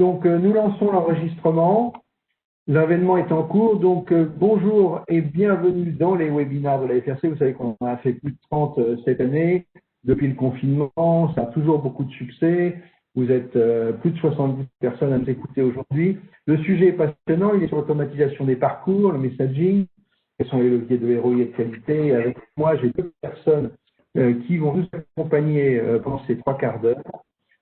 Donc, nous lançons l'enregistrement. L'avènement est en cours. Donc, bonjour et bienvenue dans les webinaires de la FRC. Vous savez qu'on a fait plus de 30 cette année. Depuis le confinement, ça a toujours beaucoup de succès. Vous êtes plus de 70 personnes à nous écouter aujourd'hui. Le sujet est passionnant. Il est sur l'automatisation des parcours, le messaging. Quels sont les leviers de ROI et de qualité. Et avec moi, j'ai deux personnes qui vont nous accompagner pendant ces 3 quarts d'heure.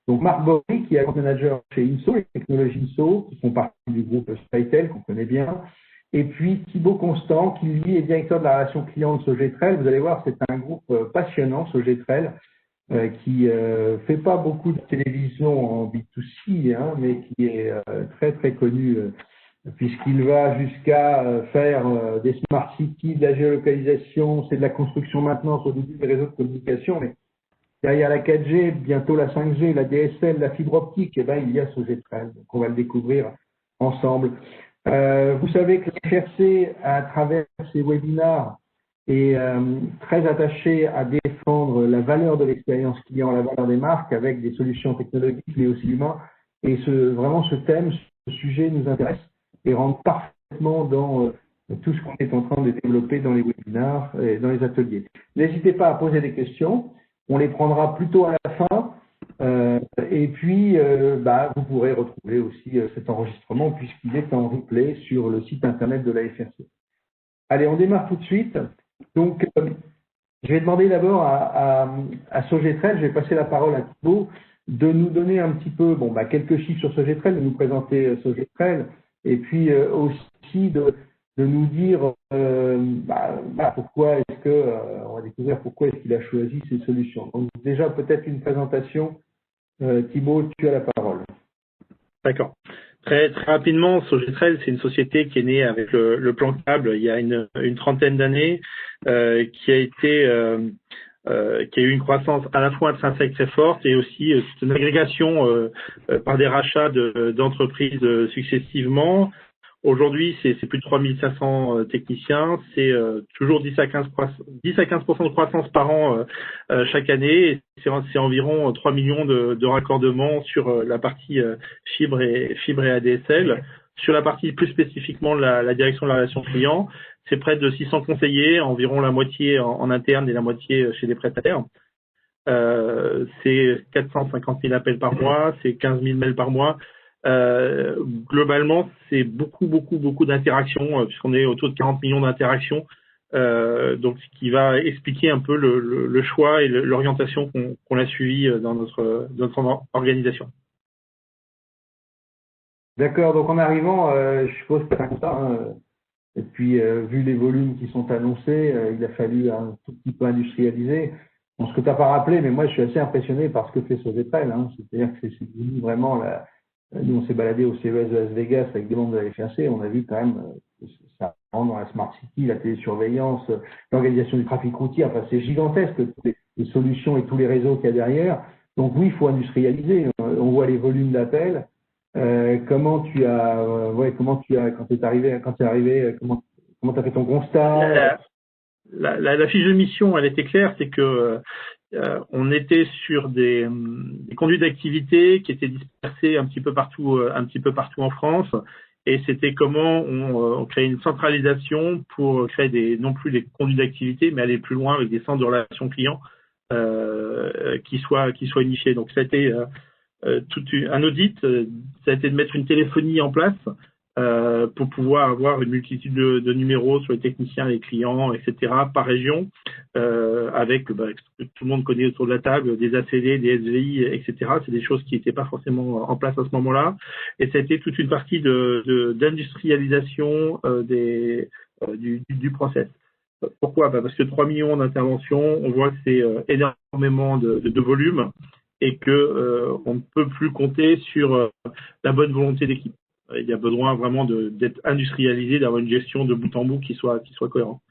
Donc, Marc Bory, qui est account manager chez INSO, les technologies INSO, qui font partie du groupe Skytel, qu'on connaît bien. Et puis, Thibaut Constant, qui lui est directeur de la relation client de Sogetrel. Vous allez voir, c'est un groupe passionnant, Sogetrel, qui fait pas beaucoup de télévision en B2C, hein, mais qui est très, très connu, puisqu'il va jusqu'à faire des smart cities, de la géolocalisation, c'est de la construction maintenance au début des réseaux de communication, mais derrière la 4G, bientôt la 5G, la DSL, la fibre optique, eh ben, il y a Sogetrel. Donc, on va le découvrir ensemble. Vous savez que la FRC, à travers ces webinaires, est très attachée à défendre la valeur de l'expérience client, la valeur des marques, avec des solutions technologiques, mais aussi humaines. Et vraiment, ce thème, ce sujet nous intéresse et rentre parfaitement dans tout ce qu'on est en train de développer dans les webinaires et dans les ateliers. N'hésitez pas à poser des questions. On les prendra plutôt à la fin. Et puis, vous pourrez retrouver aussi cet enregistrement puisqu'il est en replay sur le site internet de la FRC. Allez, on démarre tout de suite. Donc, je vais demander d'abord à Sogetrel, je vais passer la parole à Thibaut, de nous donner un petit peu, quelques chiffres sur Sogetrel, de nous présenter Sogetrel, et puis aussi de nous dire pourquoi est-ce que, on va découvrir pourquoi est-ce qu'il a choisi ces solutions. Donc déjà peut-être une présentation. Thibaut, tu as la parole. D'accord. Très rapidement, Sogetrel, c'est une société qui est née avec le plan câble il y a une trentaine d'années, qui a eu une croissance à la fois intrinsèque très forte et aussi une agrégation par des rachats d'entreprises successivement. Aujourd'hui, c'est plus de 3500 techniciens, c'est toujours 10 à 15% de croissance par an chaque année, c'est environ 3 millions de raccordements sur la partie fibre et ADSL. Sur la partie plus spécifiquement la direction de la relation client, c'est près de 600 conseillers, environ la moitié en interne et la moitié chez des prestataires. C'est 450 000 appels par mois, c'est 15 000 mails par mois. Globalement, c'est beaucoup d'interactions, puisqu'on est autour de 40 millions d'interactions, donc ce qui va expliquer un peu le choix et l'orientation qu'on a suivi dans notre organisation. D'accord, donc en arrivant, je suppose que c'est comme ça, hein, et puis vu les volumes qui sont annoncés, il a fallu un tout petit peu industrialiser. Bon, ce que tu n'as pas rappelé, mais moi je suis assez impressionné par ce que fait Sogetrel, hein, c'est-à-dire que c'est vraiment nous, on s'est baladé au CES de Las Vegas avec des membres de la FRC, on a vu quand même ça rentre dans la Smart City, la télésurveillance, l'organisation du trafic routier, enfin c'est gigantesque, toutes les solutions et tous les réseaux qu'il y a derrière. Donc oui, il faut industrialiser, on voit les volumes d'appels. Comment tu as, quand tu es arrivé, comment tu as fait ton constat? La fiche de mission, elle était claire, c'est que on était sur des conduits d'activité qui étaient dispersés un petit peu partout en France, et c'était comment on crée une centralisation pour créer non plus des conduits d'activité, mais aller plus loin avec des centres de relations clients qui soient unifiés. Donc ça a été un audit, ça a été de mettre une téléphonie en place pour pouvoir avoir une multitude de numéros sur les techniciens, les clients, etc. par région, avec ce que tout le monde connaît autour de la table, des ACD, des SVI, etc. C'est des choses qui n'étaient pas forcément en place à ce moment-là. Et ça a été toute une partie d'industrialisation du process. Pourquoi? Parce que 3 millions d'interventions, on voit que c'est énormément de volume et que on ne peut plus compter sur la bonne volonté d'équipe. Il y a besoin vraiment d'être industrialisé, d'avoir une gestion de bout en bout qui soit cohérente.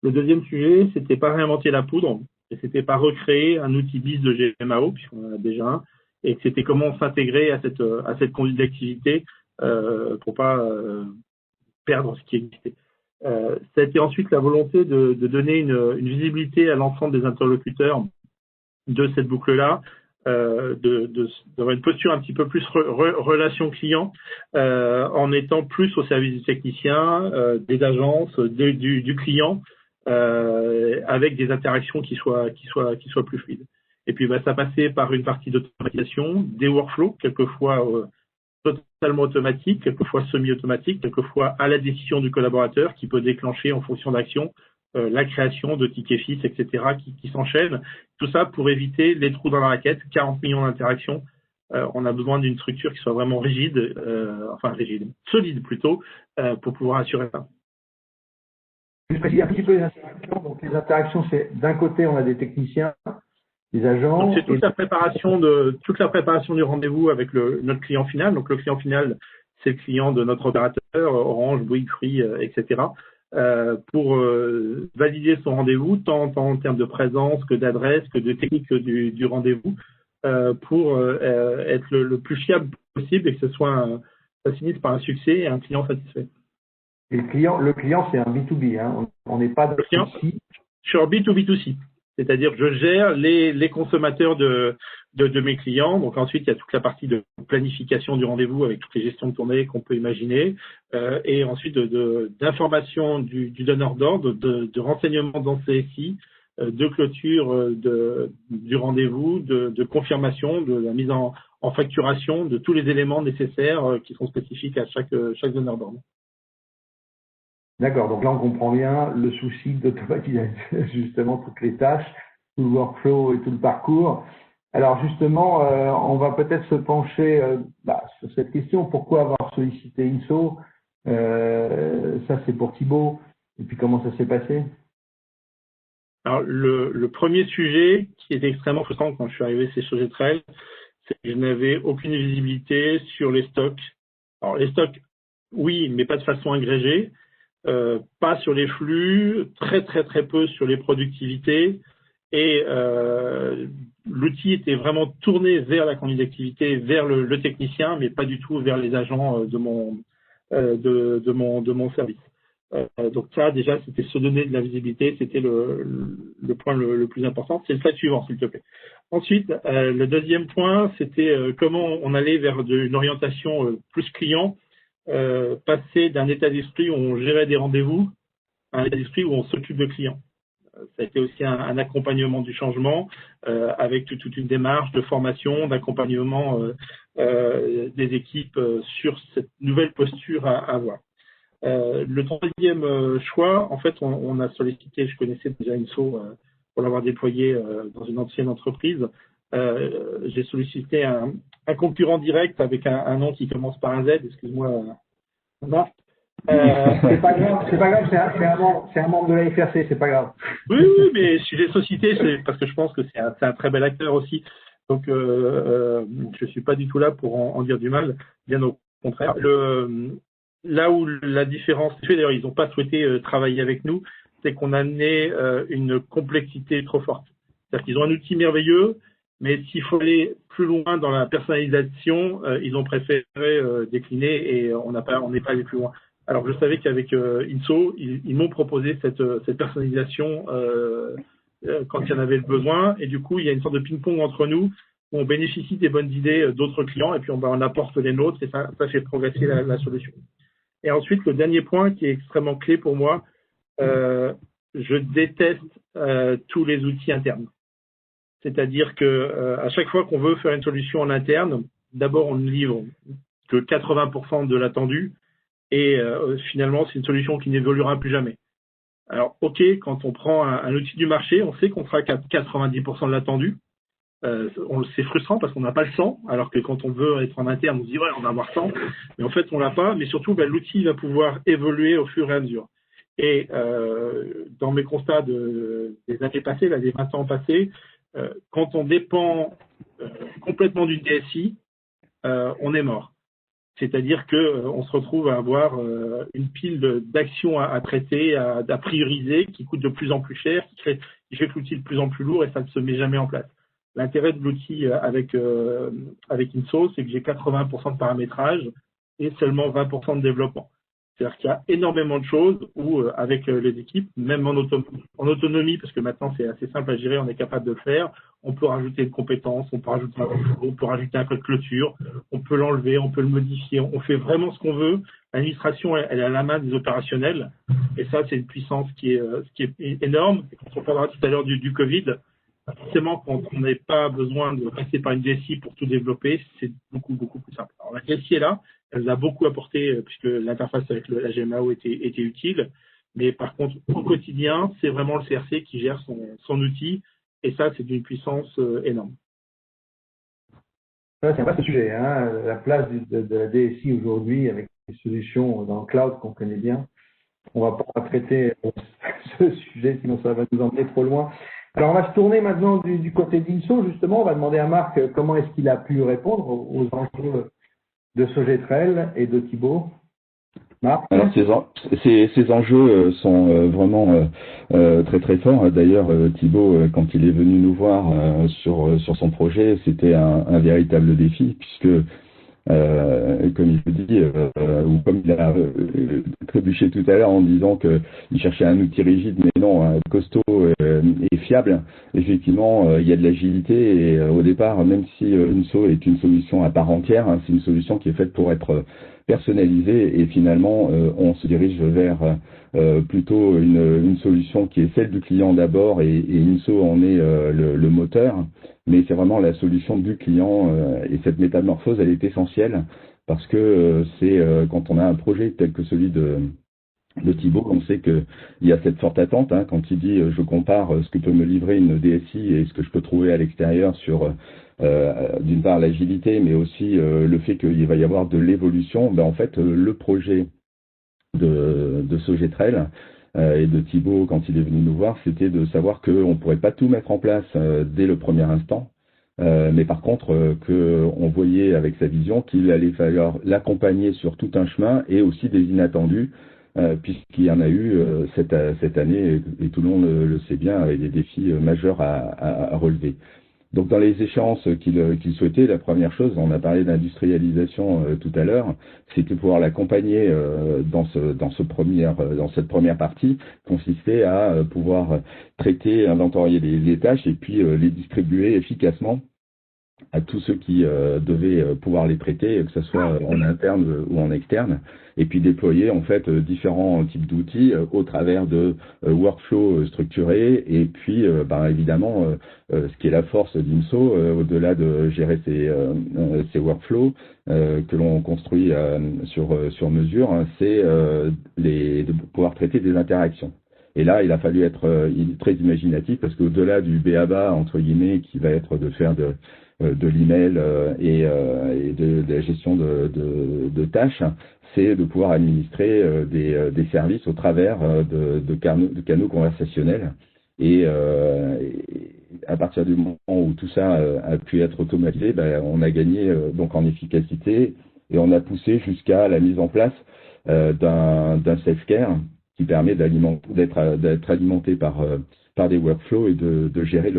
Le deuxième sujet, c'était pas réinventer la poudre, et c'était pas recréer un outil bis de GMAO, puisqu'on en a déjà un, et que c'était comment s'intégrer à cette conduite d'activité pour pas perdre ce qui existait. Ça a été ensuite la volonté de donner une visibilité à l'ensemble des interlocuteurs de cette boucle-là, d'avoir une posture un petit peu plus relation client, en étant plus au service du technicien, des agences, du client, avec des interactions qui soient plus fluides. Et puis ça passait par une partie d'automatisation, des workflows, quelquefois totalement automatiques, quelquefois semi-automatiques, quelquefois à la décision du collaborateur qui peut déclencher en fonction d'action la création de tickets fixes, etc., qui s'enchaînent. Tout ça pour éviter les trous dans la raquette, 40 millions d'interactions. On a besoin d'une structure qui soit vraiment rigide, solide plutôt, pour pouvoir assurer ça. Je précise un petit peu les interactions. Donc les interactions, c'est d'un côté on a des techniciens, des agents. C'est toute la préparation du rendez-vous avec notre client final. Donc le client final, c'est le client de notre opérateur, Orange, Bouygues, Free, etc. Pour valider son rendez-vous, tant en termes de présence que d'adresse, que de technique du rendez-vous, pour être le plus fiable possible et que ça finisse par un succès et un client satisfait. Et le client, c'est un B2B, hein. On n'est pas dans le client. Sur B2B2C. C'est-à-dire que je gère les consommateurs de mes clients. Donc ensuite, il y a toute la partie de planification du rendez-vous avec toutes les gestions de tournée qu'on peut imaginer. Et ensuite, d'information du donneur d'ordre, de renseignements dans CSI, de clôture du rendez-vous, de confirmation, de la mise en facturation, de tous les éléments nécessaires qui sont spécifiques à chaque donneur d'ordre. D'accord, donc là on comprend bien le souci d'automatiser justement toutes les tâches, tout le workflow et tout le parcours. Alors justement, on va peut-être se pencher sur cette question, pourquoi avoir sollicité INSO? Ça c'est pour Thibaut, et puis comment ça s'est passé? Alors le premier sujet qui était extrêmement frustrant quand je suis arrivé chez Sogetrel, c'est que je n'avais aucune visibilité sur les stocks. Alors les stocks, oui, mais pas de façon agrégée. Pas sur les flux, très très très peu sur les productivités, et l'outil était vraiment tourné vers la conduite d'activité, vers le technicien, mais pas du tout vers les agents de mon service. Donc ça déjà c'était se donner de la visibilité, c'était le point le plus important. C'est le slide suivant s'il te plaît. Ensuite le deuxième point c'était comment on allait vers une orientation plus client. Passer d'un état d'esprit où on gérait des rendez-vous à un état d'esprit où on s'occupe de clients. Ça a été aussi un accompagnement du changement avec toute une démarche de formation, d'accompagnement des équipes sur cette nouvelle posture à avoir. Le troisième choix, en fait, on a sollicité, je connaissais déjà INSO pour l'avoir déployé dans une ancienne entreprise. J'ai sollicité un concurrent direct avec un nom qui commence par un Z, excuse-moi, Marc. C'est pas grave, c'est un membre de la FRC, c'est pas grave. Oui, mais si j'ai sollicité, c'est parce que je pense que c'est un très bel acteur aussi. Donc, je suis pas du tout là pour en dire du mal, bien au contraire. Là où la différence, d'ailleurs, ils n'ont pas souhaité travailler avec nous, c'est qu'on a amené une complexité trop forte. C'est-à-dire qu'ils ont un outil merveilleux, mais s'il faut aller plus loin dans la personnalisation, ils ont préféré décliner et on n'est pas allé plus loin. Alors je savais qu'avec INSO, ils m'ont proposé cette personnalisation quand il y en avait le besoin, et du coup il y a une sorte de ping-pong entre nous où on bénéficie des bonnes idées d'autres clients et puis on apporte les nôtres et ça fait progresser la solution. Et ensuite le dernier point qui est extrêmement clé pour moi, je déteste tous les outils internes. C'est-à-dire que à chaque fois qu'on veut faire une solution en interne, d'abord on ne livre que 80% de l'attendu et finalement c'est une solution qui n'évoluera plus jamais. Alors ok, quand on prend un outil du marché, on sait qu'on fera 90% de l'attendu. C'est frustrant parce qu'on n'a pas le 100, alors que quand on veut être en interne, on se dit ouais on va avoir 100, mais en fait on l'a pas, mais surtout l'outil va pouvoir évoluer au fur et à mesure. Et dans mes constats des années passées, des 20 ans passés, quand on dépend complètement d'une DSI, on est mort. C'est-à-dire qu'on se retrouve à avoir une pile d'actions à traiter, à prioriser, qui coûte de plus en plus cher, qui fait que l'outil est de plus en plus lourd et ça ne se met jamais en place. L'intérêt de l'outil avec INSO, c'est que j'ai 80% de paramétrage et seulement 20% de développement. C'est-à-dire qu'il y a énormément de choses où, avec les équipes, même en autonomie, parce que maintenant c'est assez simple à gérer, on est capable de le faire, on peut rajouter une compétence, on peut rajouter un workflow, on peut rajouter un code clôture, on peut l'enlever, on peut le modifier, on fait vraiment ce qu'on veut. L'administration, elle est à la main des opérationnels, et ça, c'est une puissance qui est énorme. Et quand on parlera tout à l'heure du Covid, forcément, quand on n'a pas besoin de passer par une DSI pour tout développer, c'est beaucoup, beaucoup plus simple. Alors, la DSI est là, elle nous a beaucoup apporté, puisque l'interface avec la GMAO était utile. Mais par contre, au quotidien, c'est vraiment le CRC qui gère son outil. Et ça, c'est d'une puissance énorme. Ça, c'est un vaste sujet, hein, la place de la DSI aujourd'hui avec les solutions dans le cloud qu'on connaît bien. On va pas traiter ce sujet, sinon ça va nous emmener trop loin. Alors, on va se tourner maintenant du côté d'Inso, justement. On va demander à Marc comment est-ce qu'il a pu répondre aux enjeux de Sogetrel et de Thibaut. Marc? Alors ces enjeux sont vraiment très très forts. D'ailleurs, Thibaut, quand il est venu nous voir sur son projet, c'était un véritable défi, puisque comme il le dit, ou comme il a trébuché tout à l'heure en disant qu'il cherchait un outil rigide, mais non, costaud et fiable. Effectivement, il y a de l'agilité et au départ, même si Unso est une solution à part entière, hein, c'est une solution qui est faite pour être personnalisée et finalement, on se dirige vers plutôt une solution qui est celle du client d'abord et Unso en est le moteur. Mais c'est vraiment la solution du client et cette métamorphose, elle est essentielle parce que c'est quand on a un projet tel que celui de Thibaut, on sait qu'il y a cette forte attente hein, quand il dit je compare ce que peut me livrer une DSI et ce que je peux trouver à l'extérieur sur d'une part l'agilité, mais aussi le fait qu'il va y avoir de l'évolution. Ben, en fait, le projet de Sogetrel et de Thibaut, quand il est venu nous voir, c'était de savoir qu'on ne pourrait pas tout mettre en place dès le premier instant, mais par contre qu'on voyait avec sa vision qu'il allait falloir l'accompagner sur tout un chemin et aussi des inattendus, puisqu'il y en a eu cette année, et tout le monde le sait bien, avec des défis majeurs à relever. Donc dans les échéances qu'il souhaitait, la première chose, on a parlé d'industrialisation tout à l'heure, c'était pouvoir l'accompagner dans cette première partie, consistait à pouvoir traiter, inventorier les tâches et puis les distribuer efficacement à tous ceux qui devaient pouvoir les traiter, que ce soit en interne ou en externe, et puis déployer en fait différents types d'outils au travers de workflows structurés, et puis évidemment ce qui est la force d'Inso, au-delà de gérer ces workflows que l'on construit sur mesure, hein, c'est de pouvoir traiter des interactions. Et là, il a fallu être très imaginatif parce qu'au-delà du b.a.-ba entre guillemets, qui va être de faire de l'email et de la gestion de tâches, c'est de pouvoir administrer des services au travers de canaux conversationnels. Et à partir du moment où tout ça a pu être automatisé, on a gagné donc en efficacité et on a poussé jusqu'à la mise en place d'un self-care qui permet d'être alimenté par des workflows et de gérer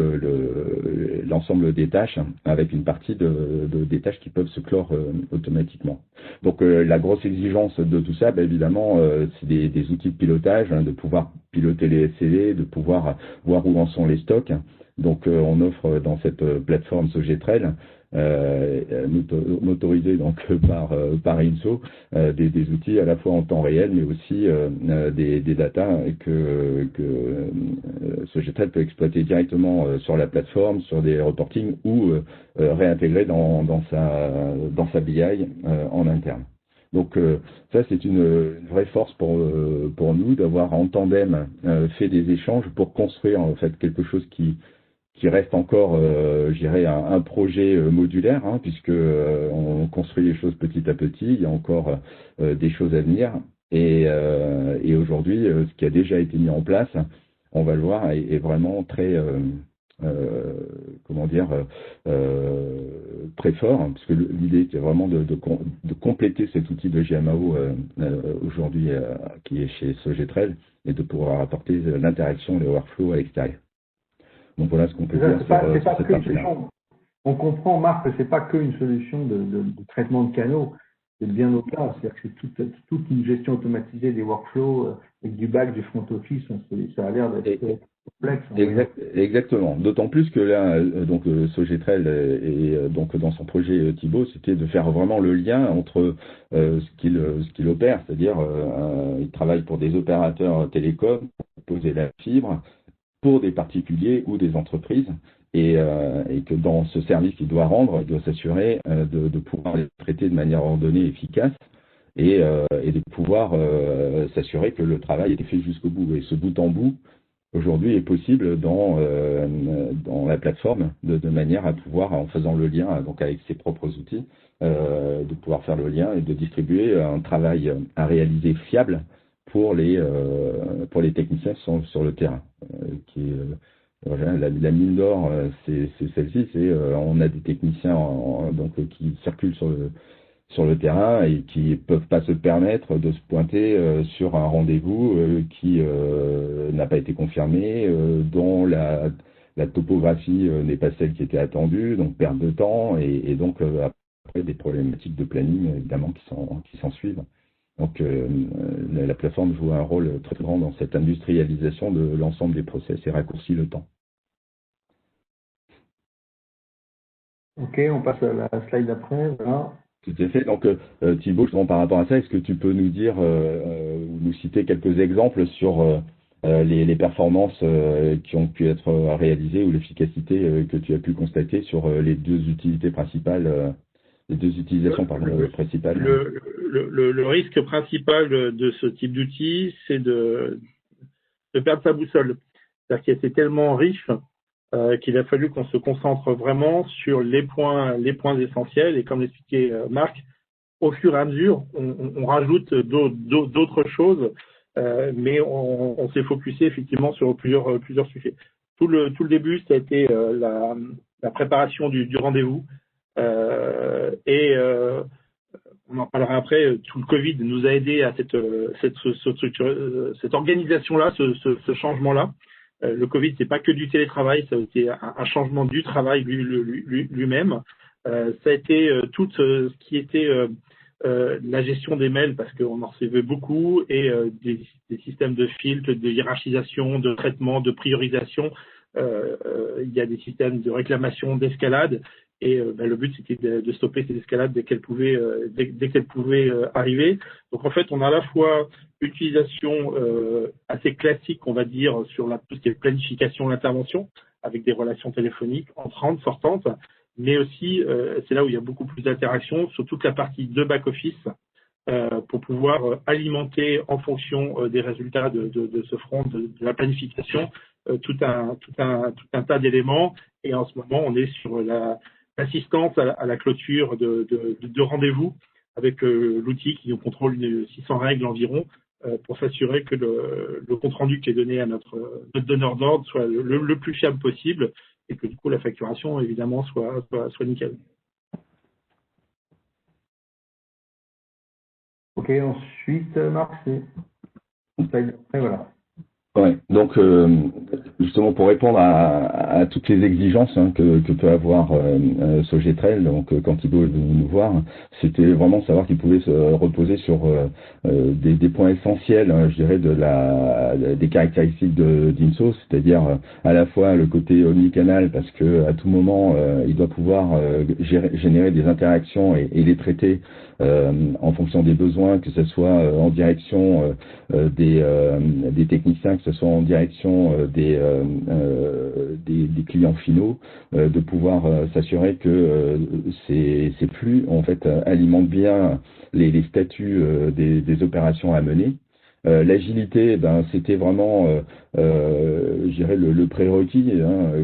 l'ensemble des tâches avec une partie des tâches qui peuvent se clore automatiquement. Donc la grosse exigence de tout ça, évidemment, c'est des outils de pilotage, hein, de pouvoir piloter les SLA, de pouvoir voir où en sont les stocks. Donc on offre dans cette plateforme Sogetrel motorisé donc par Inso, des outils à la fois en temps réel mais aussi des datas que Sogetrel peut exploiter directement sur la plateforme, sur des reportings ou réintégrer dans sa BI en interne. Donc ça c'est une vraie force pour nous d'avoir en tandem fait des échanges pour construire en fait quelque chose qui reste encore, je dirais, un projet modulaire, hein, puisque on construit les choses petit à petit. Il y a encore des choses à venir. Et aujourd'hui, ce qui a déjà été mis en place, on va le voir, est vraiment très, très fort, hein, puisque l'idée était vraiment de compléter cet outil de GMAO aujourd'hui qui est chez Sogetrel et de pouvoir apporter l'interaction, les workflows à l'extérieur. Donc voilà ce qu'on peut dire sur cette partie-là. On comprend, Marc, que c'est pas qu'une solution de traitement de canaux. c'est bien au-delà. C'est-à-dire que c'est toute une gestion automatisée des workflows avec du back, du front office. Ça a l'air d'être complexe. Exactement. D'autant plus que là, donc Sogetrel et donc dans son projet Thibaut, c'était de faire vraiment le lien entre ce qu'il opère, c'est-à-dire il travaille pour des opérateurs télécoms, poser la fibre pour des particuliers ou des entreprises, et que dans ce service qu'il doit rendre, il doit s'assurer de pouvoir les traiter de manière ordonnée et efficace, et de pouvoir s'assurer que le travail est fait jusqu'au bout. Et ce bout en bout, aujourd'hui, est possible dans la plateforme, de manière à pouvoir, en faisant le lien donc avec ses propres outils, de pouvoir faire le lien et de distribuer un travail à réaliser fiable pour les techniciens qui sont sur le terrain. Voilà, la mine d'or, c'est celle-ci, on a des techniciens donc qui circulent sur le terrain et qui peuvent pas se permettre de se pointer sur un rendez-vous qui n'a pas été confirmé, dont la topographie n'est pas celle qui était attendue, donc perte de temps et donc après des problématiques de planning évidemment qui s'en suivent. Donc la plateforme joue un rôle très grand dans cette industrialisation de l'ensemble des process et raccourcit le temps. Ok, on passe à la slide d'après. Voilà. Tout à fait. Donc Thibaut, justement par rapport à ça, est-ce que tu peux nous dire ou nous citer quelques exemples sur les performances qui ont pu être réalisées ou l'efficacité que tu as pu constater sur les deux utilités principales, les deux utilisations principales? Le risque principal de ce type d'outil, c'est de perdre sa boussole. C'est-à-dire qu'il était tellement riche qu'il a fallu qu'on se concentre vraiment sur les points essentiels. Et comme l'expliquait Marc, au fur et à mesure, on rajoute d'autres choses, mais on s'est focusé effectivement sur plusieurs sujets. Tout le début, ça a été la préparation du rendez-vous. On en parlera après, tout le Covid nous a aidé à cette organisation-là, ce changement-là. Le Covid, c'est pas que du télétravail, ça a été un changement du travail lui-même. Ça a été tout ce qui était la gestion des mails, parce qu'on en recevait beaucoup, et des systèmes de filtres, de hiérarchisation, de traitement, de priorisation. Il y a des systèmes de réclamation, d'escalade. Et le but, c'était de stopper ces escalades dès qu'elles pouvaient arriver. Donc en fait, on a à la fois une utilisation assez classique, on va dire, sur tout ce qui est planification, l'intervention, avec des relations téléphoniques entrantes, sortantes, mais aussi, c'est là où il y a beaucoup plus d'interactions, sur toute la partie de back-office, pour pouvoir alimenter en fonction des résultats de ce front, de la planification, tout un tas d'éléments. Et en ce moment, on est sur l'assistance à la clôture de rendez-vous avec l'outil qui nous contrôle 600 règles environ pour s'assurer que le compte-rendu qui est donné à notre donneur d'ordre soit le plus fiable possible et que du coup la facturation évidemment soit nickel. Ok, ensuite Marc, c'est voilà. Ouais, donc justement pour répondre à toutes les exigences que peut avoir Sogetrel, donc quand Thibaut est venu nous voir, c'était vraiment savoir qu'il pouvait se reposer sur des points essentiels, je dirais, des caractéristiques d'Inso, c'est-à-dire à la fois le côté omnicanal, parce que à tout moment il doit pouvoir générer des interactions et les traiter en fonction des besoins, que ce soit en direction des techniciens, que ce soit en direction des clients finaux, de pouvoir s'assurer que ces flux en fait alimentent bien les statuts des opérations à mener. L'agilité, c'était vraiment, je dirais, le prérequis,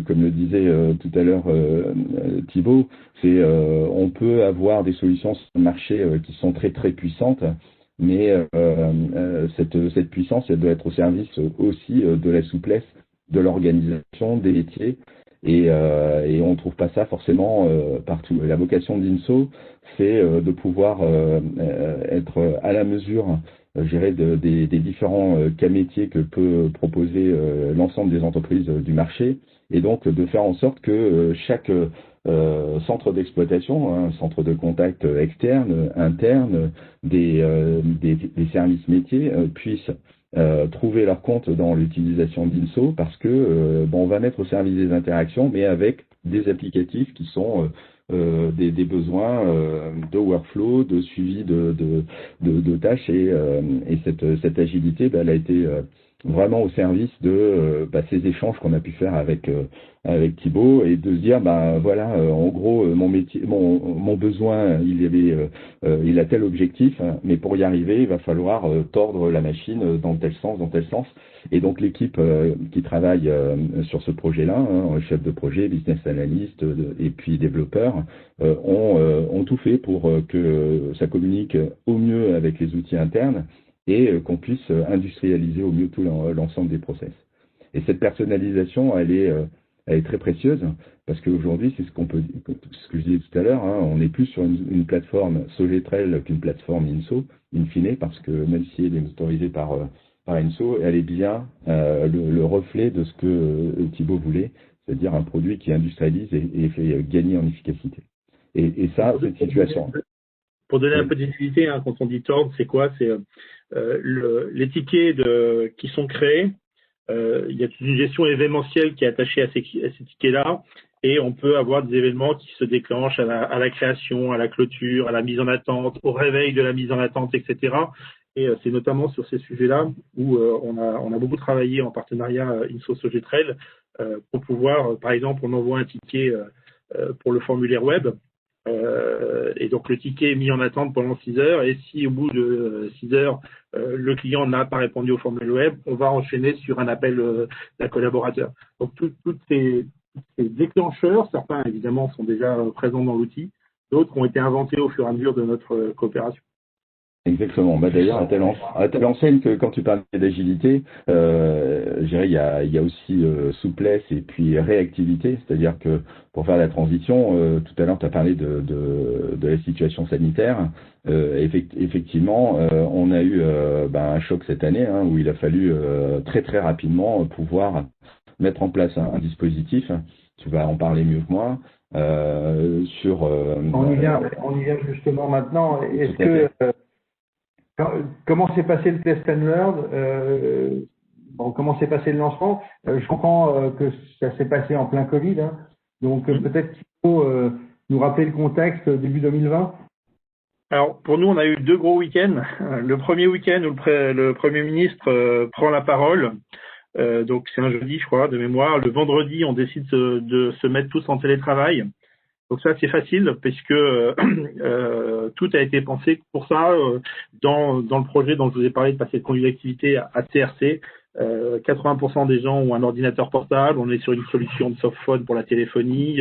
comme le disait tout à l'heure Thibaut, on peut avoir des solutions sur le marché qui sont très très puissantes, mais cette puissance, elle doit être au service aussi de la souplesse de l'organisation des métiers, et on ne trouve pas ça forcément partout. Et la vocation d'Inso, c'est de pouvoir être à la mesure, je dirais, des différents cas métiers que peut proposer l'ensemble des entreprises du marché, et donc de faire en sorte que chaque centre d'exploitation, hein, centre de contact externe, interne, des services métiers puissent trouver leur compte dans l'utilisation d'INSO parce que on va mettre au service des interactions, mais avec des applicatifs qui sont des besoins de workflow, de suivi de tâches et cette agilité, elle a été vraiment au service de ces échanges qu'on a pu faire avec Thibaut et de se dire voilà en gros mon métier mon besoin il a tel objectif hein, mais pour y arriver il va falloir tordre la machine dans tel sens et donc l'équipe qui travaille sur ce projet-là hein, chef de projet, business analyst et puis développeurs ont tout fait pour que ça communique au mieux avec les outils internes et qu'on puisse industrialiser au mieux tout l'ensemble des process. Et cette personnalisation, elle est très précieuse parce qu'aujourd'hui, c'est ce que je disais tout à l'heure, hein, on n'est plus sur une plateforme Sogetrel qu'une plateforme INSO, in fine, parce que même si elle est autorisée par INSO, elle est bien le reflet de ce que Thibaut voulait, c'est-à-dire un produit qui industrialise et fait gagner en efficacité. Et ça, cette situation. Pour donner un peu d'utilité, hein, quand on dit tord, c'est quoi? C'est les tickets qui sont créés. Il y a une gestion événementielle qui est attachée à ces tickets-là, et on peut avoir des événements qui se déclenchent à la création, à la clôture, à la mise en attente, au réveil de la mise en attente, etc. Et c'est notamment sur ces sujets-là où on a beaucoup travaillé en partenariat INSO Sogetrel pour pouvoir, par exemple, on envoie un ticket pour le formulaire web. Et donc le ticket est mis en attente pendant 6 heures et si au bout de 6 heures le client n'a pas répondu au formulaire web, on va enchaîner sur un appel d'un collaborateur. Donc tous ces déclencheurs, certains évidemment sont déjà présents dans l'outil, d'autres ont été inventés au fur et à mesure de notre coopération. Exactement. D'ailleurs, à telle enseigne que quand tu parlais d'agilité, je dirais il y a aussi souplesse et puis réactivité, c'est-à-dire que pour faire la transition, tout à l'heure tu as parlé de la situation sanitaire. Effectivement, on a eu un choc cette année hein, où il a fallu très très rapidement pouvoir mettre en place un dispositif. Tu vas en parler mieux que moi. On y vient justement maintenant. Est-ce que comment s'est passé le test and learn comment s'est passé le lancement? Je comprends que ça s'est passé en plein Covid, hein, donc peut-être qu'il faut nous rappeler le contexte début 2020. Alors pour nous, on a eu 2 gros week-ends. Le premier week-end où le Premier ministre prend la parole, donc c'est un jeudi, je crois, de mémoire. Le vendredi, on décide de se mettre tous en télétravail. Donc ça, c'est facile puisque tout a été pensé pour ça. Dans le projet dont je vous ai parlé de passer de conduite d'activité à TRC, 80% des gens ont un ordinateur portable. On est sur une solution de softphone pour la téléphonie.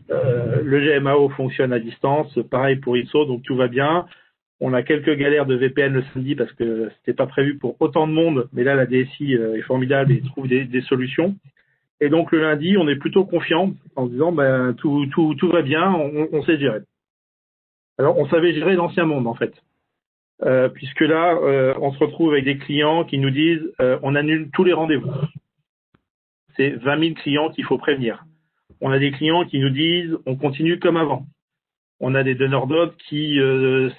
Le GMAO fonctionne à distance. Pareil pour INSO, donc tout va bien. On a quelques galères de VPN le samedi parce que c'était pas prévu pour autant de monde. Mais là, la DSI est formidable et trouve des solutions. Et donc le lundi, on est plutôt confiant en se disant tout va bien, on sait gérer. Alors on savait gérer l'ancien monde en fait, puisque là on se retrouve avec des clients qui nous disent on annule tous les rendez-vous. C'est 20 000 clients qu'il faut prévenir. On a des clients qui nous disent on continue comme avant. On a des donneurs d'ordre qui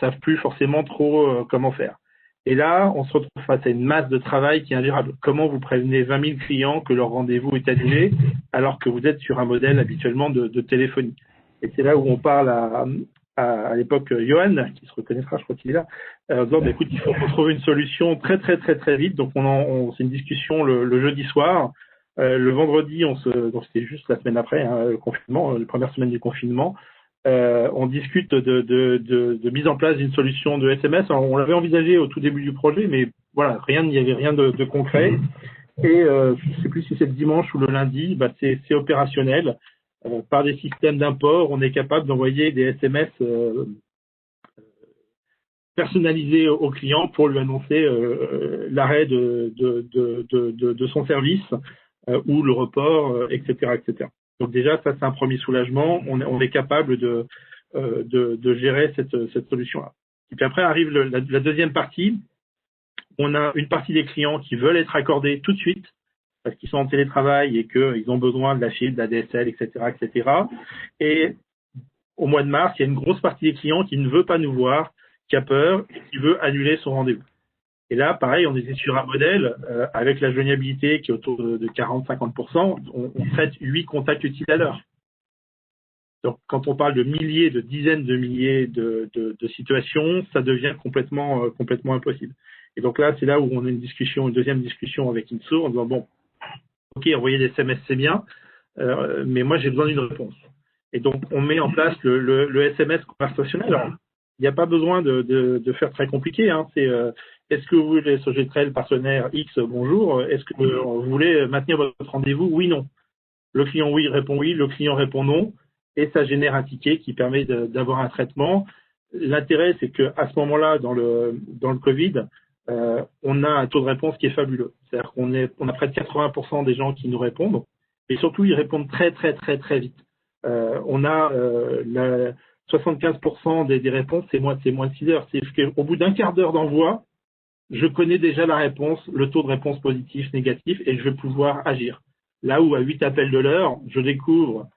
savent plus forcément trop comment faire. Et là, on se retrouve face à une masse de travail qui est ingérable. Comment vous prévenez 20 000 clients que leur rendez-vous est annulé alors que vous êtes sur un modèle habituellement de téléphonie? Et c'est là où on parle à l'époque Johan, qui se reconnaîtra, je crois qu'il est là, en disant écoute, il faut trouver une solution très très très très vite. Donc c'est une discussion le jeudi soir. Le vendredi, donc c'était juste la semaine après le confinement, la première semaine du confinement. On discute de mise en place d'une solution de SMS. Alors, on l'avait envisagé au tout début du projet, mais voilà, il n'y avait rien de concret. Et je ne sais plus si c'est le dimanche ou le lundi, c'est opérationnel. Par des systèmes d'import, on est capable d'envoyer des SMS personnalisés au client pour lui annoncer l'arrêt de son service ou le report, etc., etc. Donc déjà, ça c'est un premier soulagement. On est capable de gérer cette solution-là. Et puis après arrive la deuxième partie. On a une partie des clients qui veulent être accordés tout de suite parce qu'ils sont en télétravail et qu'ils ont besoin de la fibre, de la DSL, etc., etc. Et au mois de mars, il y a une grosse partie des clients qui ne veut pas nous voir, qui a peur et qui veut annuler son rendez-vous. Et là, pareil, on était sur un modèle avec la joignabilité qui est autour de 40-50%, on traite 8 contacts utiles à l'heure. Donc, quand on parle de milliers, de dizaines de milliers de situations, ça devient complètement impossible. Et donc là, c'est là où on a une deuxième discussion avec Inso en disant, bon, ok, envoyer des SMS, c'est bien, mais moi, j'ai besoin d'une réponse. Et donc, on met en place le SMS conversationnel. Alors, il n'y a pas besoin de faire très compliqué. Hein. C'est est-ce que vous voulez Sogetrel partenaire X, bonjour. Est-ce que vous voulez maintenir votre rendez-vous? Oui, non. Le client oui répond oui, le client répond non, et ça génère un ticket qui permet d'avoir un traitement. L'intérêt, c'est que à ce moment-là, dans le Covid, on a un taux de réponse qui est fabuleux. C'est-à-dire qu'on a près de 80% des gens qui nous répondent, et surtout ils répondent très très très très vite. On a 75% des réponses, c'est moins de 6 heures. C'est qu'au bout d'un quart d'heure d'envoi, je connais déjà la réponse, le taux de réponse positif, négatif, et je vais pouvoir agir. Là où à 8 appels de l'heure, je découvre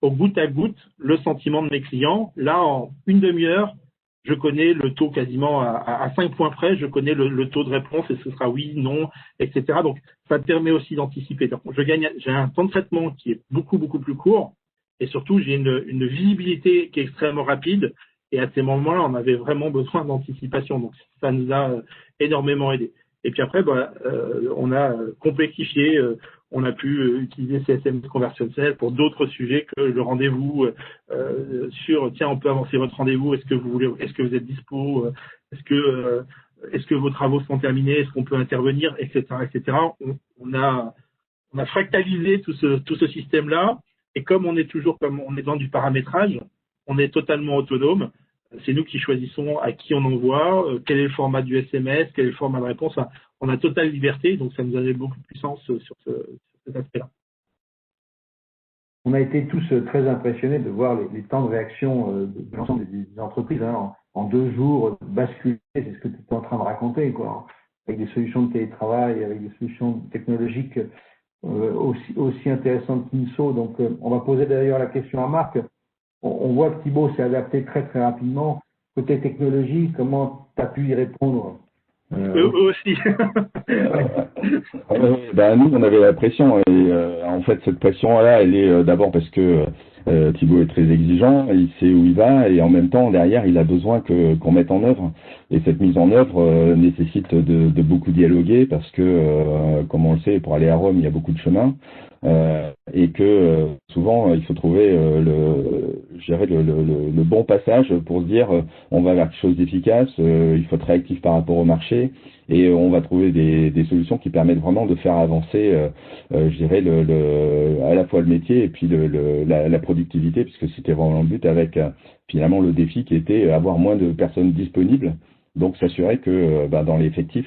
au goutte à goutte le sentiment de mes clients. Là, en une demi-heure, je connais le taux quasiment à 5 points près, je connais le taux de réponse et ce sera oui, non, etc. Donc, ça permet aussi d'anticiper. Donc, j'ai un temps de traitement qui est beaucoup, beaucoup plus court et surtout, j'ai une visibilité qui est extrêmement rapide. Et à ces moments-là, on avait vraiment besoin d'anticipation. Donc, ça nous a énormément aidé. Et puis après, on a complexifié, on a pu utiliser ces SMS conversationnels pour d'autres sujets que le rendez-vous sur tiens, on peut avancer votre rendez-vous, est-ce que vous êtes dispo, est-ce que vos travaux sont terminés, est-ce qu'on peut intervenir, etc., etc. On a fractalisé tout ce système-là, et comme on est dans du paramétrage, on est totalement autonome. C'est nous qui choisissons à qui on envoie, quel est le format du SMS, quel est le format de réponse. Enfin, on a totale liberté, donc ça nous donne beaucoup de puissance sur cet aspect-là. On a été tous très impressionnés de voir les temps de réaction de l'ensemble des entreprises. Hein, en 2 jours, basculer, c'est ce que tu es en train de raconter, quoi. Avec des solutions de télétravail, avec des solutions technologiques aussi intéressantes qu'Inso. Donc, on va poser d'ailleurs la question à Marc. On voit que Thibaut s'est adapté très très rapidement. Côté technologie, comment tu as pu y répondre Eux aussi. Nous, on avait la pression. Et en fait, cette pression-là, elle est d'abord parce que Thibaut est très exigeant, il sait où il va, et en même temps, derrière, il a besoin qu'on mette en œuvre. Et cette mise en œuvre nécessite de beaucoup dialoguer parce que, comme on le sait, pour aller à Rome, il y a beaucoup de chemin. Et que souvent il faut trouver le bon passage pour se dire on va vers quelque chose d'efficace, il faut être réactif par rapport au marché et on va trouver des solutions qui permettent vraiment de faire avancer je dirais à la fois le métier et puis la productivité, puisque c'était vraiment le but avec finalement le défi qui était avoir moins de personnes disponibles. Donc s'assurer que dans l'effectif,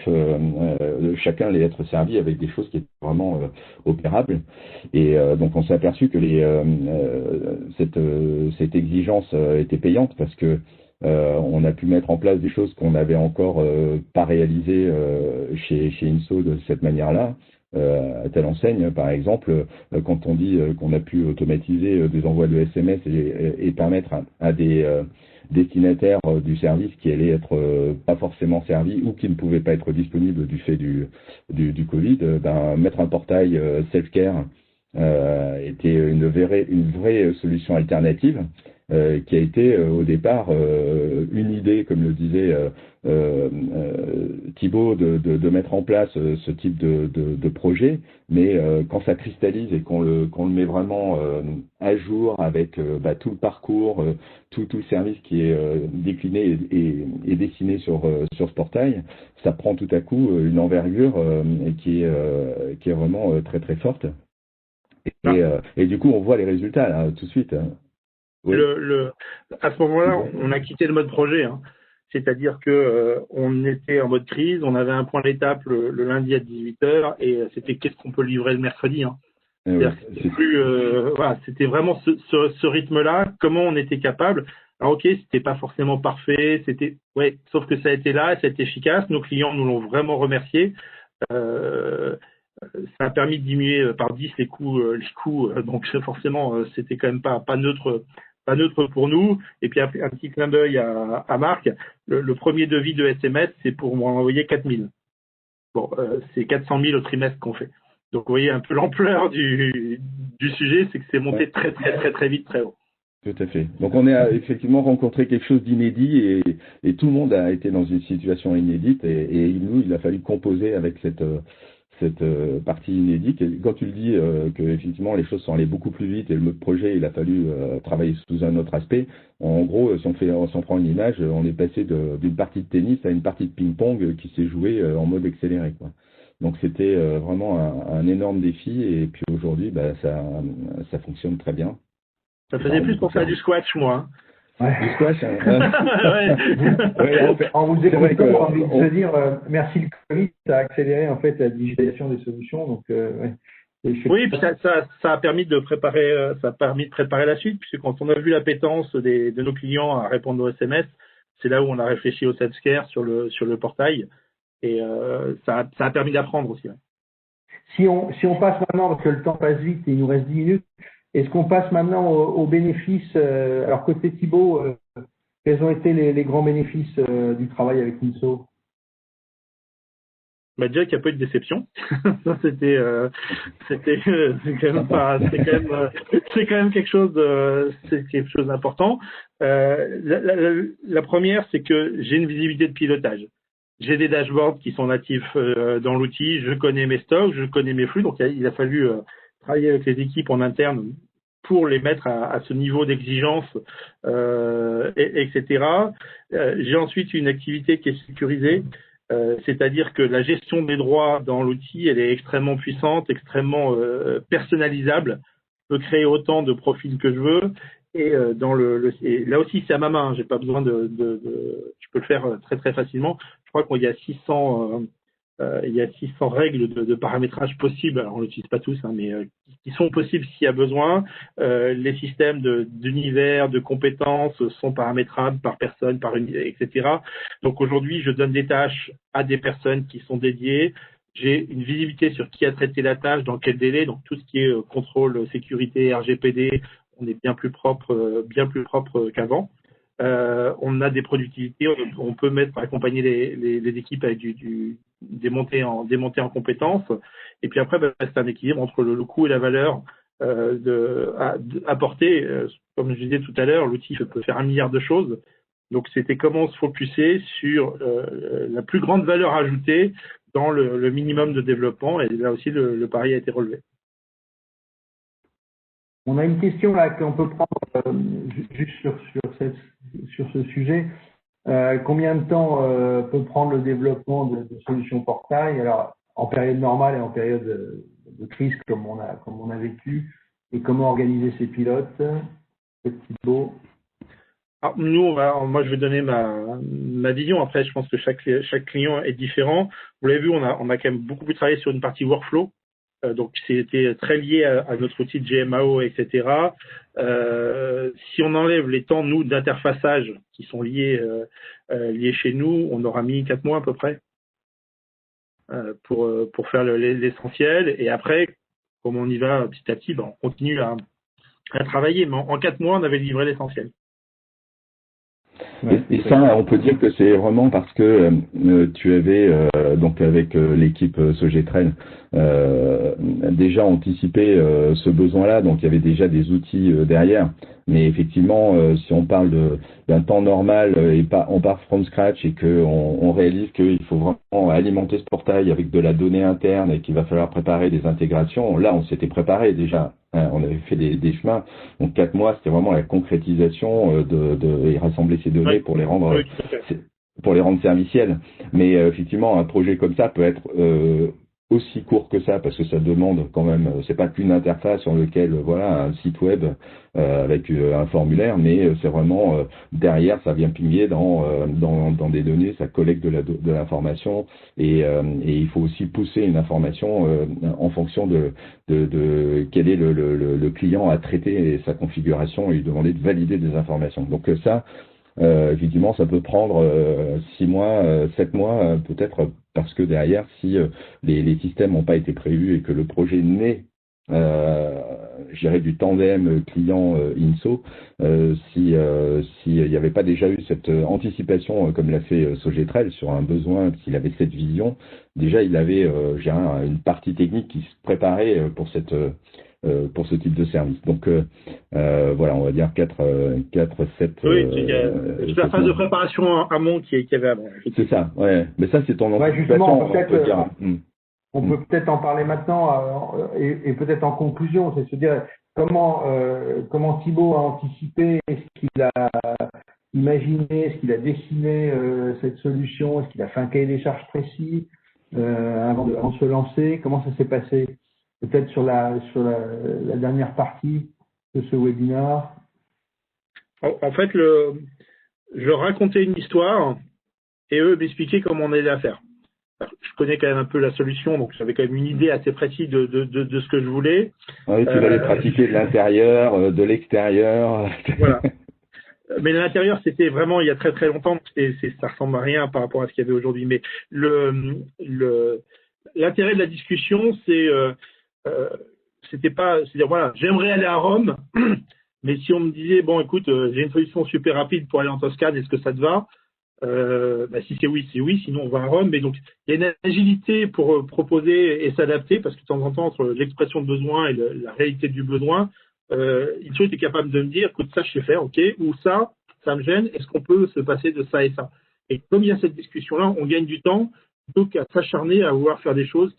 chacun allait être servi avec des choses qui étaient vraiment opérables. Et donc on s'est aperçu que cette exigence était payante parce que on a pu mettre en place des choses qu'on n'avait encore pas réalisées chez Inso de cette manière-là. À telle enseigne, par exemple, quand on dit qu'on a pu automatiser des envois de SMS et permettre à des destinataires du service qui allaient être pas forcément servis ou qui ne pouvaient pas être disponibles du fait du Covid, mettre un portail self-care était une vraie solution alternative qui a été au départ une idée, comme le disait Thibaut, de mettre en place ce type de projet, mais quand ça cristallise et qu'on le met vraiment à jour avec tout le parcours, tout le service qui est décliné et dessiné sur ce portail, ça prend tout à coup une envergure qui est vraiment très très forte. Et du coup, on voit les résultats là, tout de suite. Oui. À ce moment-là, on a quitté le mode projet. Hein. C'est-à-dire que on était en mode crise, on avait un point d'étape le lundi à 18h et c'était qu'est-ce qu'on peut livrer le mercredi. Hein. C'était vraiment ce rythme-là, comment on était capable. Alors ok, c'était pas forcément parfait, sauf que ça a été là, ça a été efficace. Nos clients nous l'ont vraiment remercié. Ça a permis de diminuer par 10 les coûts, donc forcément c'était quand même pas neutre pas neutre pour nous. Et puis un petit clin d'œil à Marc, le premier devis de SMS, c'est pour m'envoyer 4000. Bon, c'est 400 000 au trimestre qu'on fait. Donc vous voyez un peu l'ampleur du sujet, c'est que c'est monté très très très très vite, très haut. Tout à fait. Donc on a effectivement rencontré quelque chose d'inédit et tout le monde a été dans une situation inédite et nous, il a fallu composer avec cette partie inédite. Et quand tu le dis que effectivement les choses sont allées beaucoup plus vite et le projet, il a fallu travailler sous un autre aspect. En gros, si on prend une image, on est passé d'une partie de tennis à une partie de ping-pong qui s'est jouée en mode accéléré, quoi. Donc c'était vraiment un énorme défi et puis aujourd'hui, ça fonctionne très bien. Ça faisait plus pour faire du squash, moi. Ouais. Du squash. En vous écoutant, j'ai envie de se dire, merci le Covid, ça a accéléré en fait la digitalisation des solutions. Donc, oui, puis ça a permis de préparer, la suite, puisque quand on a vu l'appétence de nos clients à répondre aux SMS, c'est là où on a réfléchi au self-care sur le portail, et ça a permis d'apprendre aussi. Ouais. Si on passe maintenant, parce que le temps passe vite et il nous reste 10 minutes, est-ce qu'on passe maintenant aux bénéfices alors côté Thibaut, quels ont été les grands bénéfices du travail avec Niso? Déjà qu'il n'y a pas eu de déception. Ça c'est quand même quelque chose d'important. La première, c'est que j'ai une visibilité de pilotage. J'ai des dashboards qui sont natifs dans l'outil. Je connais mes stocks, je connais mes flux. Donc il a fallu travailler avec les équipes en interne pour les mettre à ce niveau d'exigence, etc. J'ai ensuite une activité qui est sécurisée, c'est-à-dire que la gestion des droits dans l'outil, elle est extrêmement puissante, extrêmement personnalisable. Je peux créer autant de profils que je veux. Et et là aussi, c'est à ma main. J'ai pas besoin je peux le faire très très facilement. Je crois qu'il y a 600 règles de paramétrage possibles. Alors on l'utilise pas tous, mais qui sont possibles s'il y a besoin. Les systèmes d'univers, de compétences sont paramétrables par personne, etc. Donc aujourd'hui, je donne des tâches à des personnes qui sont dédiées. J'ai une visibilité sur qui a traité la tâche, dans quel délai. Donc tout ce qui est contrôle, sécurité, RGPD, on est bien plus propre qu'avant. On a des productivités, on peut accompagner les équipes avec des montées en compétences. Et puis après, c'est un équilibre entre le coût et la valeur apportée. Comme je disais tout à l'heure, l'outil peut faire 1 milliard de choses. Donc c'était comment se focuser sur la plus grande valeur ajoutée dans le minimum de développement. Et là aussi, le pari a été relevé. On a une question là qu'on peut prendre juste sur ce sujet. Combien de temps peut prendre le développement de solutions portail, alors en période normale et en période de crise comme on a vécu, et comment organiser ces pilotes? Thibaut. Alors, moi je vais donner ma vision. Après, je pense que chaque client est différent. Vous l'avez vu, on a quand même beaucoup travaillé sur une partie workflow. Donc c'était très lié à notre outil de GMAO, etc. Si on enlève les temps nous d'interfaçage qui sont liés chez nous, on aura mis 4 mois à peu près pour faire l'essentiel. Et après, comme on y va petit à petit, on continue à travailler. Mais en 4 mois, on avait livré l'essentiel. Et ça, on peut dire que c'est vraiment parce que tu avais donc avec l'équipe Sogentren déjà anticipé ce besoin-là, donc il y avait déjà des outils derrière. Mais effectivement, si on parle d'un temps normal et on part from scratch et qu'on réalise qu'il faut vraiment alimenter ce portail avec de la donnée interne et qu'il va falloir préparer des intégrations, là on s'était préparé déjà. On avait fait des chemins. Donc 4 mois, c'était vraiment la concrétisation et rassembler ces données pour les rendre servicielles. Mais effectivement, un projet comme ça peut être aussi court que ça parce que ça demande quand même, c'est pas qu'une interface sur lequel un site web avec un formulaire, mais c'est vraiment derrière ça vient pinguer dans des données, ça collecte de l'information et il faut aussi pousser une information en fonction de quel est le client à traiter et sa configuration et lui demander de valider des informations. Donc ça effectivement, ça peut prendre 6 mois, 7 mois, peut-être parce que derrière, si les systèmes n'ont pas été prévus et que le projet naît je dirais du tandem client-INSO, si il n'y avait pas déjà eu cette anticipation comme l'a fait Sogetrel sur un besoin, s'il avait cette vision, déjà il avait une partie technique qui se préparait pour ce type de service. Donc voilà, on va dire 7. Oui, il y a toute la phase de préparation en amont qui avait avant. C'est ça, ouais. Mais ça, c'est ton anticipation, justement, on peut dire. On peut peut-être en parler maintenant et peut-être en conclusion, c'est se dire comment Thibaut a anticipé, est-ce qu'il a imaginé, est-ce qu'il a dessiné cette solution, est-ce qu'il a fait un cahier des charges précis avant de se lancer, comment ça s'est passé peut-être sur la dernière partie de ce webinaire. En fait, je racontais une histoire et eux m'expliquaient comment on allait la faire. Alors, je connais quand même un peu la solution, donc j'avais quand même une idée assez précise de ce que je voulais. Oui, tu vas les pratiquer de l'intérieur, de l'extérieur. Voilà. Mais l'intérieur, c'était vraiment il y a très très longtemps, et ça ressemble à rien par rapport à ce qu'il y avait aujourd'hui. Mais l'intérêt de la discussion, c'était pas, c'est-à-dire voilà, j'aimerais aller à Rome, mais si on me disait bon, écoute, j'ai une solution super rapide pour aller en Toscane, est-ce que ça te va? Si c'est oui, sinon on va à Rome. Mais donc, il y a une agilité pour proposer et s'adapter, parce que de temps en temps, entre l'expression de besoin et la réalité du besoin, il faut être capable de me dire, écoute, ça je sais faire, ok, ou ça me gêne, est-ce qu'on peut se passer de ça et ça? Et comme il y a cette discussion-là, on gagne du temps plutôt qu'à s'acharner à vouloir faire des choses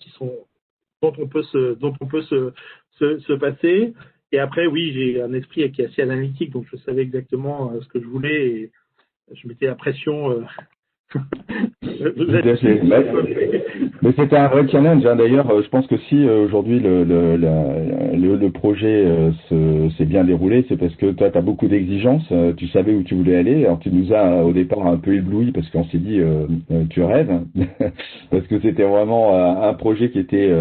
dont on peut se passer. Et après, oui, j'ai un esprit qui est assez analytique, donc je savais exactement ce que je voulais et je mettais la pression. Mais c'était un vrai challenge. D'ailleurs, je pense que si aujourd'hui le projet s'est bien déroulé, c'est parce que toi, tu as beaucoup d'exigences. Tu savais où tu voulais aller. Alors, tu nous as au départ un peu éblouis parce qu'on s'est dit, tu rêves, parce que c'était vraiment un projet qui était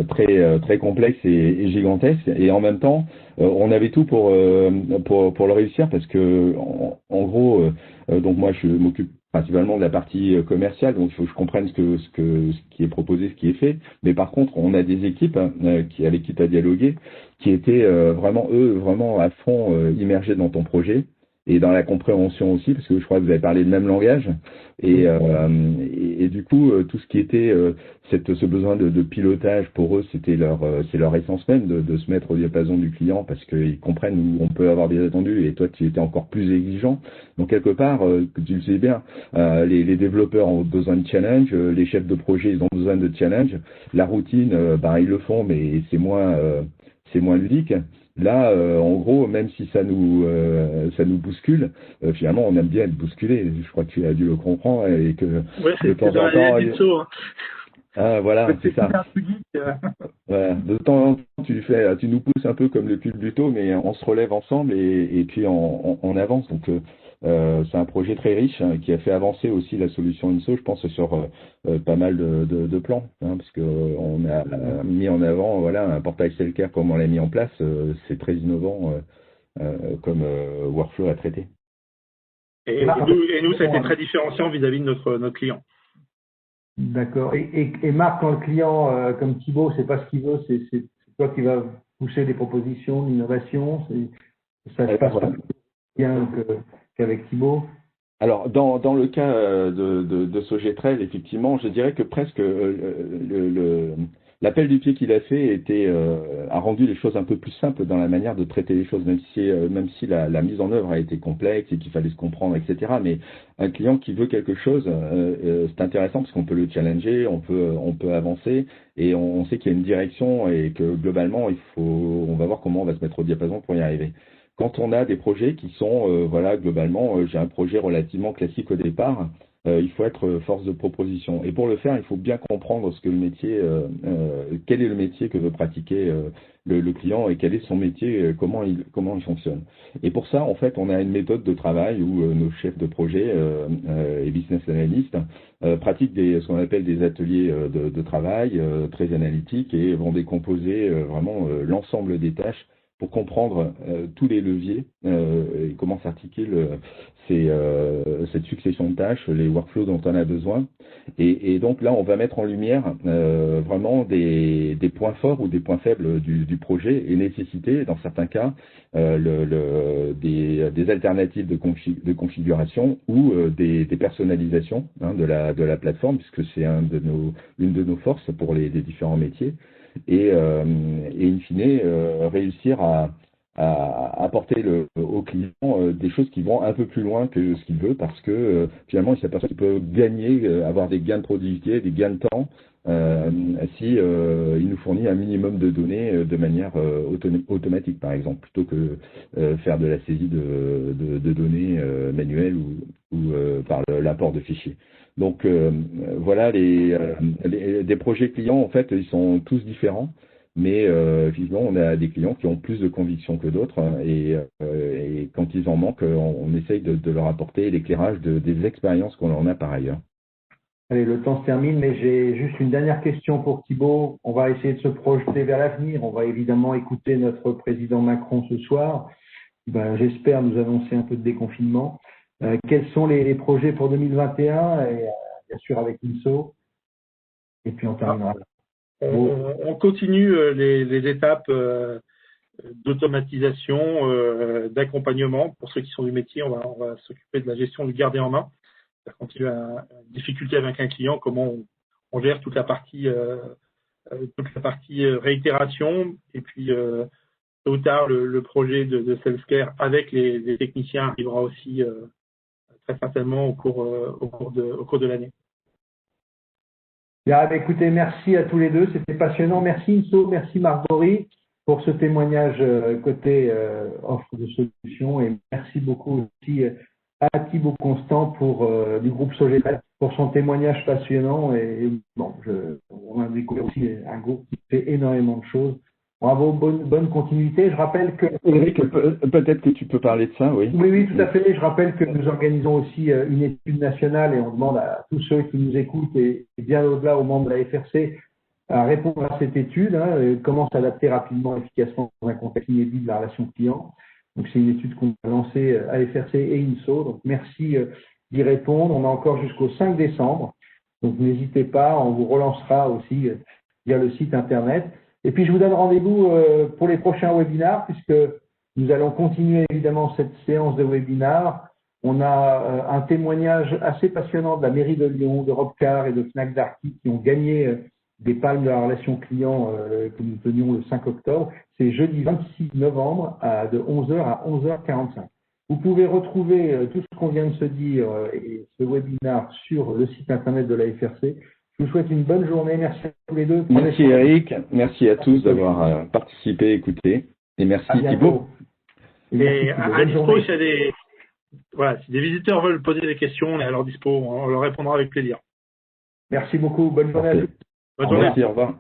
très complexe et gigantesque. Et en même temps, on avait tout pour le réussir parce que en gros, donc moi je m'occupe principalement de la partie commerciale, donc il faut que je comprenne ce qui est proposé, ce qui est fait. Mais par contre, on a des équipes avec qui tu as dialogué, qui étaient vraiment à fond immergées dans ton projet et dans la compréhension aussi, parce que je crois que vous avez parlé le même langage. Et du coup, tout ce qui était ce besoin de pilotage pour eux, c'est leur essence même de se mettre au diapason du client, parce qu'ils comprennent où on peut avoir des attendus. Et toi, tu étais encore plus exigeant. Donc quelque part, tu le sais bien, les développeurs ont besoin de challenge, les chefs de projet ils ont besoin de challenge. La routine, ils le font, mais c'est moins ludique. Là, en gros, même si ça nous bouscule, finalement, on aime bien être bousculé. Je crois que tu as dû le comprendre et que de temps en temps, voilà, c'est ça. Voilà. De temps en temps, tu nous pousses un peu comme le culbuto, mais on se relève ensemble et puis on avance. Donc, c'est un projet très riche qui a fait avancer aussi la solution INSO, je pense, sur pas mal de plans, parce que on a mis en avant, voilà, un portail Cellcare comme on l'a mis en place, c'est très innovant comme workflow à traiter. Et nous, ça a été très différenciant vis-à-vis de notre client. D'accord. Et Marc, quand le client, comme Thibaut, c'est pas ce qu'il veut, c'est toi qui vas pousser des propositions d'innovation. Ça se passe pas bien qu'avec Thibaut. Alors, dans le cas de Sogetrel, effectivement, je dirais que presque l'appel du pied qu'il a fait a rendu les choses un peu plus simples dans la manière de traiter les choses, même si la mise en œuvre a été complexe et qu'il fallait se comprendre, etc. Mais un client qui veut quelque chose, c'est intéressant parce qu'on peut le challenger, on peut avancer et on sait qu'il y a une direction et que globalement, on va voir comment on va se mettre au diapason pour y arriver. Quand on a des projets qui sont, globalement, j'ai un projet relativement classique au départ, il faut être force de proposition. Et pour le faire, il faut bien comprendre ce que le métier, quel est le métier que veut pratiquer le client et quel est son métier, comment il fonctionne. Et pour ça, en fait, on a une méthode de travail où nos chefs de projet et business analysts pratiquent ce qu'on appelle des ateliers de travail très analytiques et vont décomposer vraiment l'ensemble des tâches pour comprendre tous les leviers et comment s'articule cette succession de tâches, les workflows dont on a besoin. Et donc là, on va mettre en lumière vraiment des points forts ou des points faibles du projet et nécessiter, dans certains cas, des alternatives de configuration ou des personnalisations de la plateforme, puisque c'est une de nos forces pour les différents métiers. Et in fine, réussir à apporter au client des choses qui vont un peu plus loin que ce qu'il veut, parce que finalement il s'aperçoit qu'il peut gagner, avoir des gains de productivité, des gains de temps si il nous fournit un minimum de données de manière automatique, par exemple, plutôt que faire de la saisie de données manuelles ou par l'import de fichiers. Donc voilà, des projets clients, en fait, ils sont tous différents. Mais effectivement, on a des clients qui ont plus de conviction que d'autres, et quand ils en manquent, on essaye de leur apporter l'éclairage des expériences qu'on en a par ailleurs. Allez, le temps se termine, mais j'ai juste une dernière question pour Thibaut. On va essayer de se projeter vers l'avenir. On va évidemment écouter notre président Macron ce soir. J'espère nous annoncer un peu de déconfinement. Quels sont les projets pour 2021 et bien sûr avec INSO. Et puis on terminera. On continue les étapes d'automatisation, d'accompagnement. Pour ceux qui sont du métier, on va s'occuper de la gestion du garder en main. Quand il y a une difficulté avec un client, comment on gère toute la partie réitération, et puis tôt ou tard le projet de self-care avec les techniciens arrivera aussi très certainement au cours de l'année. Bien, écoutez, merci à tous les deux, c'était passionnant. Merci INSO, merci Marc-Bory pour ce témoignage côté offre de solutions, et merci beaucoup aussi à Thibaut Constant du groupe Sogecel pour son témoignage passionnant. Et bon, on a découvert aussi un groupe qui fait énormément de choses. Bravo, bonne continuité. Je rappelle que… Eric, peut-être que tu peux parler de ça, oui. Oui, tout à fait. Je rappelle que nous organisons aussi une étude nationale, et on demande à tous ceux qui nous écoutent, et bien au-delà aux membres de la FRC, à répondre à cette étude, comment s'adapter rapidement et efficacement dans un contexte inédit de la relation client. Donc c'est une étude qu'on a lancée à FRC et INSO. Donc merci d'y répondre. On a encore jusqu'au 5 décembre. Donc n'hésitez pas, on vous relancera aussi via le site internet. Et puis, je vous donne rendez-vous pour les prochains webinars, puisque nous allons continuer évidemment cette séance de webinars. On a un témoignage assez passionnant de la mairie de Lyon, d'Europecar et de Fnac Darty qui ont gagné des palmes de la relation client que nous tenions le 5 octobre. C'est jeudi 26 novembre de 11h à 11h45. Vous pouvez retrouver tout ce qu'on vient de se dire et ce webinar sur le site internet de la FRC. Je vous souhaite une bonne journée. Merci à tous les deux. Merci Eric. Merci à tous d'avoir participé, écouté. Et merci Thibaut. Et à dispo, si des visiteurs veulent poser des questions, on est à leur dispo. On leur répondra avec plaisir. Merci beaucoup. Bonne journée à tous. Bonne journée. Merci, au revoir.